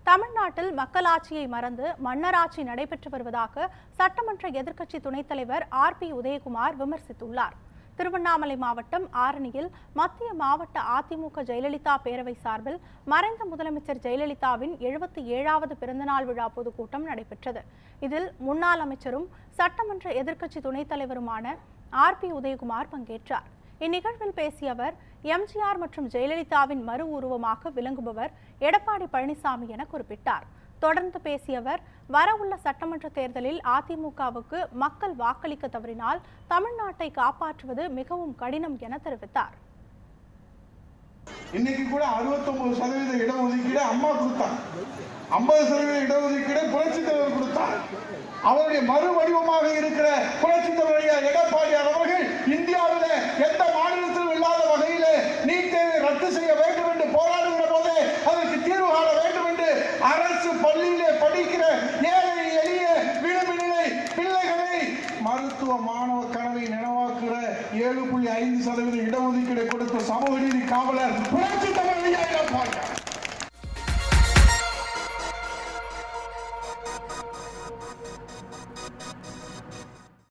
தமிழ்நாட்டில் மக்களாட்சியை மறந்து மன்னராட்சி நடைபெற்று வருவதாக சட்டமன்ற எதிர்க்கட்சி துணைத் தலைவர் ஆர்.பி. உதயகுமார் விமர்சித்துள்ளார். திருவண்ணாமலை மாவட்டம் ஆரணியில் மத்திய மாவட்ட அதிமுக ஜெயலலிதா பேரவை சார்பில் மறைந்த முதலமைச்சர் ஜெயலலிதாவின் 77வது பிறந்தநாள் விழா பொதுக்கூட்டம் நடைபெற்றது. இதில் முன்னாள் அமைச்சரும் சட்டமன்ற எதிர்க்கட்சி துணைத் தலைவருமான ஆர்.பி. உதயகுமார் பங்கேற்றார். இந்நிகழ்வில் பேசிய அவர், எம்ஜிஆர் மற்றும் ஜெயலலிதாவின் மறு உருவமாக விளங்குபவர் எடப்பாடி பழனிசாமி என குறிப்பிட்டார். தொடர்ந்து பேசிய அவர், வரவுள்ள சட்டமன்ற தேர்தலில் அதிமுகவுக்கு மக்கள் வாக்களிக்க தவறினால் தமிழ்நாட்டை காப்பாற்றுவது மிகவும் கடினம் என தெரிவித்தார். இன்னைக்கு கூட 69% இடஒதுக்கீடு அம்மா கொடுத்தார், 50% இடஒதுக்கீடு புரட்சித் தலைவர் கொடுத்தார். அவருடைய மறு வடிவமாக இருக்கிற புரட்சித் தலைவர் எடப்பாடியார் அவர்கள் இந்தியாவிலே எந்த மாநிலத்திலும் இல்லாத வகையிலே நீட் தேர்வை ரத்து செய்ய வேண்டும் என்று போராடுகிற போது அதற்கு தீர்வு காண வேண்டும் என்று அரசு பள்ளியிலே படிக்கிற ஏழை எளிய விளிம்புநிலை பிள்ளைகளை மருத்துவ மாணவ கனவை நினைவாக்குகிற 7.5% இடஒதுக்கீடு கொடுத்த சமூக நீதி காவலர் புரட்சித் தலைவர்